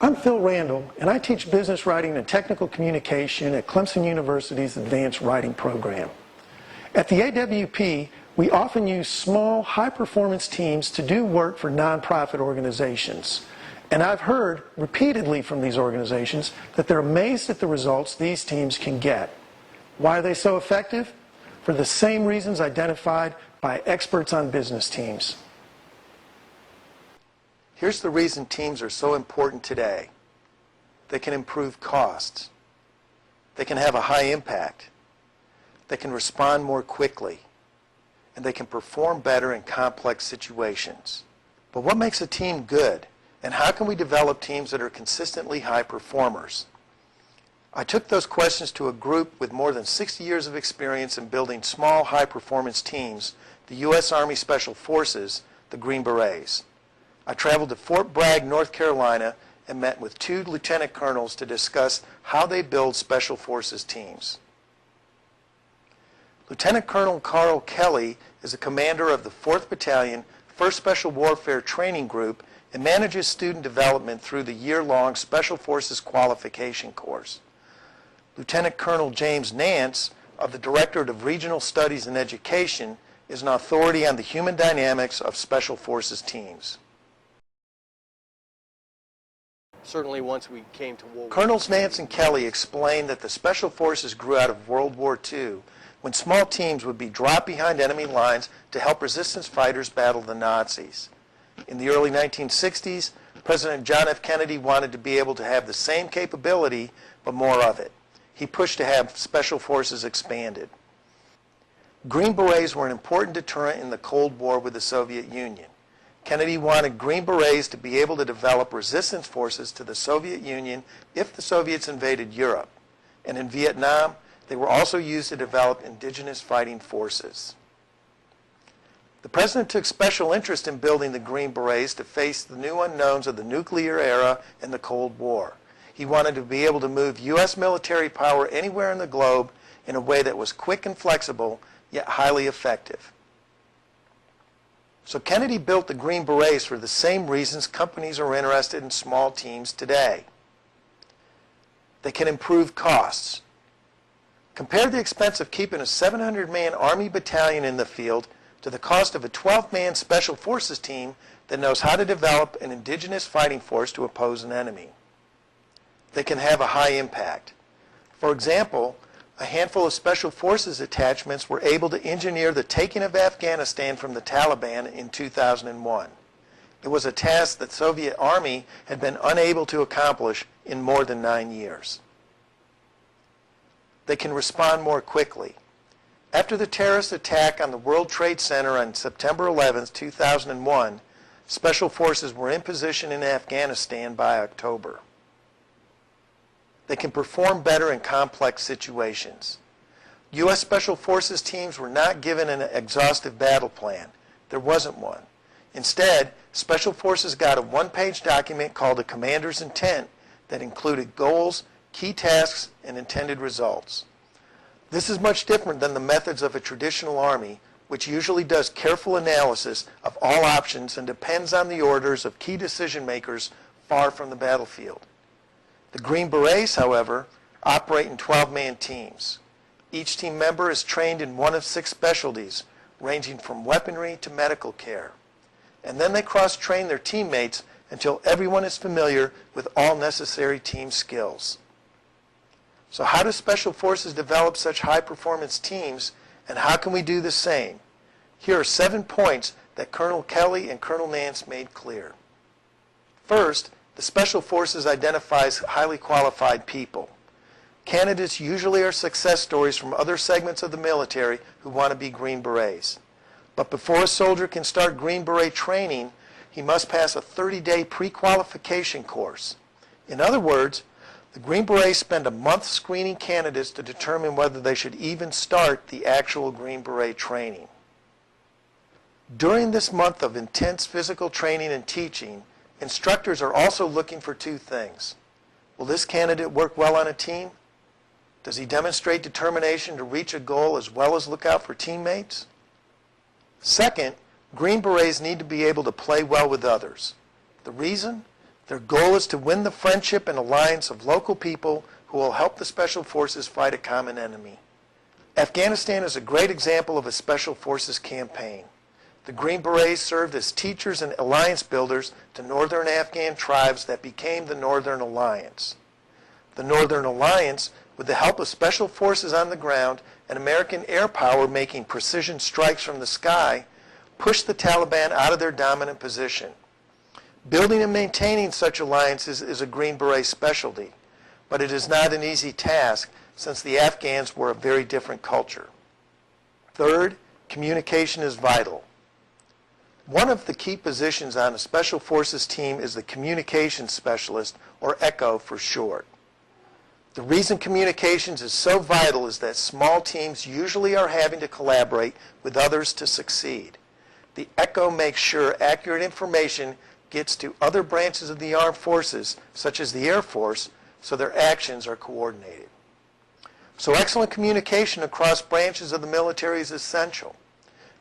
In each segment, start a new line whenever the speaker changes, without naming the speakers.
I'm Phil Randall, and I teach business writing and technical communication at Clemson University's Advanced Writing Program. At the AWP, we often use small, high-performance teams to do work for nonprofit organizations. And I've heard repeatedly from these organizations that they're amazed at the results these teams can get. Why are they so effective? For the same reasons identified by experts on business teams.
Here's the reason teams are so important today. They can improve costs. They can have a high impact. They can respond more quickly. And they can perform better in complex situations. But what makes a team good? And how can we develop teams that are consistently high performers? I took those questions to a group with more than 60 years of experience in building small, high-performance teams, the U.S. Army Special Forces, the Green Berets. I traveled to Fort Bragg, North Carolina, and met with 2 lieutenant colonels to discuss how they build Special Forces teams. Lieutenant Colonel Carl Kelly is a commander of the 4th Battalion, 1st Special Warfare Training Group, and manages student development through the year-long Special Forces Qualification Course. Lieutenant Colonel James Nance, of the Directorate of Regional Studies and Education, is an authority on the human dynamics of Special Forces teams.
Certainly once we came to World War II.
Colonels Nance and Kelly explained that the Special Forces grew out of World War II when small teams would be dropped behind enemy lines to help resistance fighters battle the Nazis. In the early 1960s, President John F. Kennedy wanted to be able to have the same capability, but more of it. He pushed to have Special Forces expanded. Green Berets were an important deterrent in the Cold War with the Soviet Union. Kennedy wanted Green Berets to be able to develop resistance forces to the Soviet Union if the Soviets invaded Europe. And in Vietnam, they were also used to develop indigenous fighting forces. The President took special interest in building the Green Berets to face the new unknowns of the nuclear era and the Cold War. He wanted to be able to move U.S. military power anywhere in the globe in a way that was quick and flexible, yet highly effective. So Kennedy built the Green Berets for the same reasons companies are interested in small teams today. They can improve costs. Compare the expense of keeping a 700-man Army battalion in the field to the cost of a 12-man Special Forces team that knows how to develop an indigenous fighting force to oppose an enemy. They can have a high impact. For example, a handful of Special Forces attachments were able to engineer the taking of Afghanistan from the Taliban in 2001. It was a task that the Soviet Army had been unable to accomplish in more than 9 years. They can respond more quickly. After the terrorist attack on the World Trade Center on September 11, 2001, Special Forces were in position in Afghanistan by October. They can perform better in complex situations. U.S. Special Forces teams were not given an exhaustive battle plan. There wasn't one. Instead, Special Forces got a one-page document called a Commander's Intent that included goals, key tasks, and intended results. This is much different than the methods of a traditional Army, which usually does careful analysis of all options and depends on the orders of key decision makers far from the battlefield. The Green Berets, however, operate in 12-man teams. Each team member is trained in one of 6 specialties, ranging from weaponry to medical care. And then they cross-train their teammates until everyone is familiar with all necessary team skills. So how do Special Forces develop such high-performance teams, and how can we do the same? Here are 7 points that Colonel Kelly and Colonel Nance made clear. First, the Special Forces identifies highly qualified people. Candidates usually are success stories from other segments of the military who want to be Green Berets. But before a soldier can start Green Beret training, he must pass a 30-day pre-qualification course. In other words, the Green Berets spend a month screening candidates to determine whether they should even start the actual Green Beret training. During this month of intense physical training and teaching, instructors are also looking for 2 things. Will this candidate work well on a team? Does he demonstrate determination to reach a goal as well as look out for teammates? Second, Green Berets need to be able to play well with others. The reason? Their goal is to win the friendship and alliance of local people who will help the Special Forces fight a common enemy. Afghanistan is a great example of a Special Forces campaign. The Green Berets served as teachers and alliance builders to northern Afghan tribes that became the Northern Alliance. The Northern Alliance, with the help of Special Forces on the ground and American air power making precision strikes from the sky, pushed the Taliban out of their dominant position. Building and maintaining such alliances is a Green Beret specialty, but it is not an easy task since the Afghans were a very different culture. Third, communication is vital. One of the key positions on a Special Forces team is the communications specialist, or ECHO for short. The reason communications is so vital is that small teams usually are having to collaborate with others to succeed. The ECHO makes sure accurate information gets to other branches of the armed forces, such as the Air Force, so their actions are coordinated. So excellent communication across branches of the military is essential.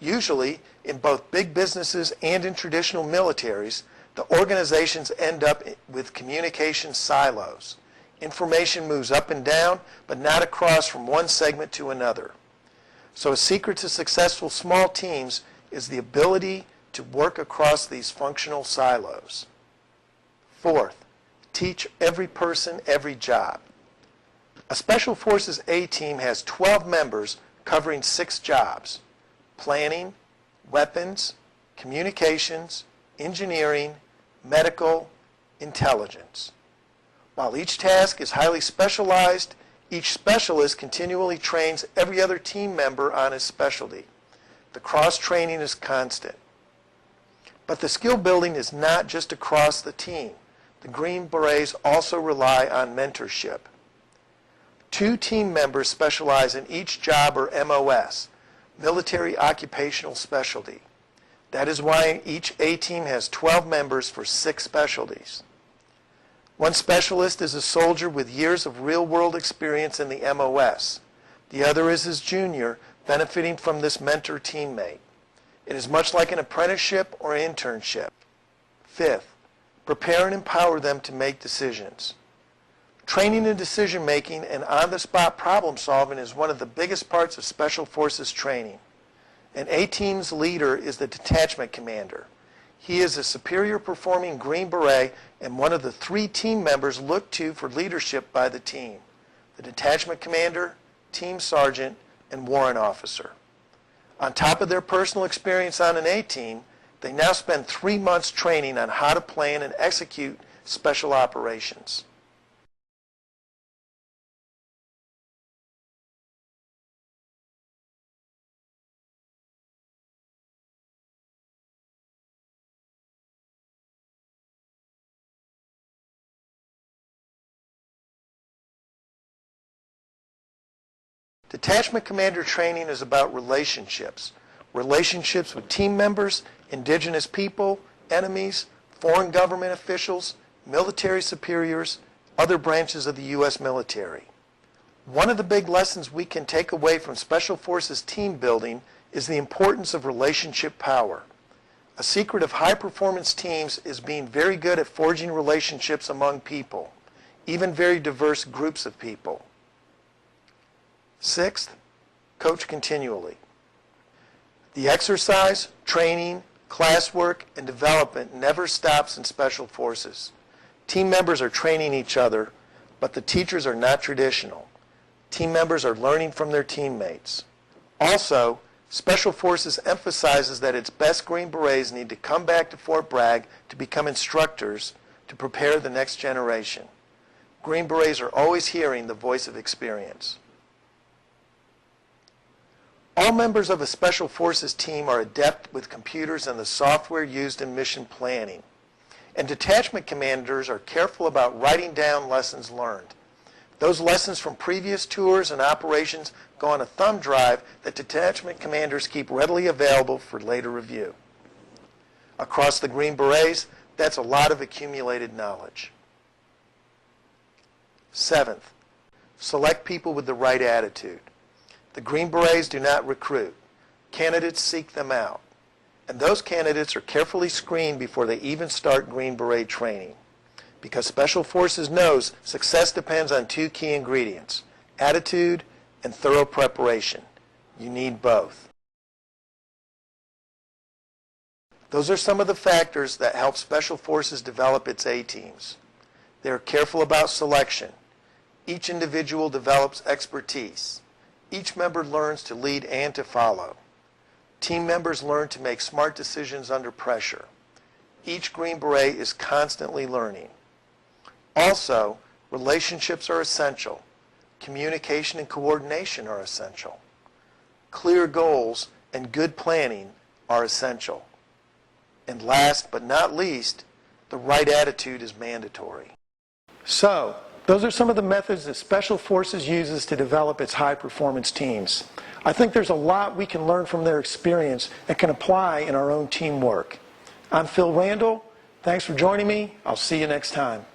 Usually, in both big businesses and in traditional militaries, the organizations end up with communication silos. Information moves up and down, but not across from one segment to another. So a secret to successful small teams is the ability to work across these functional silos. Fourth, teach every person every job. A Special Forces A team has 12 members covering 6 jobs: planning, weapons, communications, engineering, medical, intelligence. While each task is highly specialized, each specialist continually trains every other team member on his specialty. The cross-training is constant. But the skill building is not just across the team. The Green Berets also rely on mentorship. 2 team members specialize in each job, or MOS, military occupational specialty. That is why each A team has 12 members for 6 specialties. One specialist is a soldier with years of real-world experience in the MOS. The other is his junior, benefiting from this mentor teammate. It is much like an apprenticeship or internship. Fifth, prepare and empower them to make decisions. Training in decision-making and on-the-spot problem-solving is one of the biggest parts of Special Forces training. An A-team's leader is the detachment commander. He is a superior performing Green Beret and one of the 3 team members looked to for leadership by the team: the detachment commander, team sergeant, and warrant officer. On top of their personal experience on an A-team, they now spend 3 months training on how to plan and execute special operations. Detachment commander training is about relationships. Relationships with team members, indigenous people, enemies, foreign government officials, military superiors, other branches of the U.S. military. One of the big lessons we can take away from Special Forces team building is the importance of relationship power. A secret of high-performance teams is being very good at forging relationships among people, even very diverse groups of people. Sixth, coach continually. The exercise, training, classwork, and development never stops in Special Forces. Team members are training each other, but the teachers are not traditional. Team members are learning from their teammates. Also, Special Forces emphasizes that its best Green Berets need to come back to Fort Bragg to become instructors to prepare the next generation. Green Berets are always hearing the voice of experience. All members of a Special Forces team are adept with computers and the software used in mission planning. And detachment commanders are careful about writing down lessons learned. Those lessons from previous tours and operations go on a thumb drive that detachment commanders keep readily available for later review. Across the Green Berets, that's a lot of accumulated knowledge. Seventh, select people with the right attitude. The Green Berets do not recruit. Candidates seek them out. And those candidates are carefully screened before they even start Green Beret training. because Special Forces knows success depends on two key ingredients: attitude and thorough preparation. You need both. Those are some of the factors that help Special Forces develop its A-teams. They are careful about selection. Each individual develops expertise. Each member learns to lead and to follow. Team members learn to make smart decisions under pressure. Each Green Beret is constantly learning. Also, relationships are essential. Communication and coordination are essential. Clear goals and good planning are essential. And last but not least, the right attitude is mandatory. So, those are some of the methods that Special Forces uses to develop its high-performance teams. I think there's a lot we can learn from their experience and can apply in our own teamwork. I'm Phil Randall. Thanks for joining me. I'll see you next time.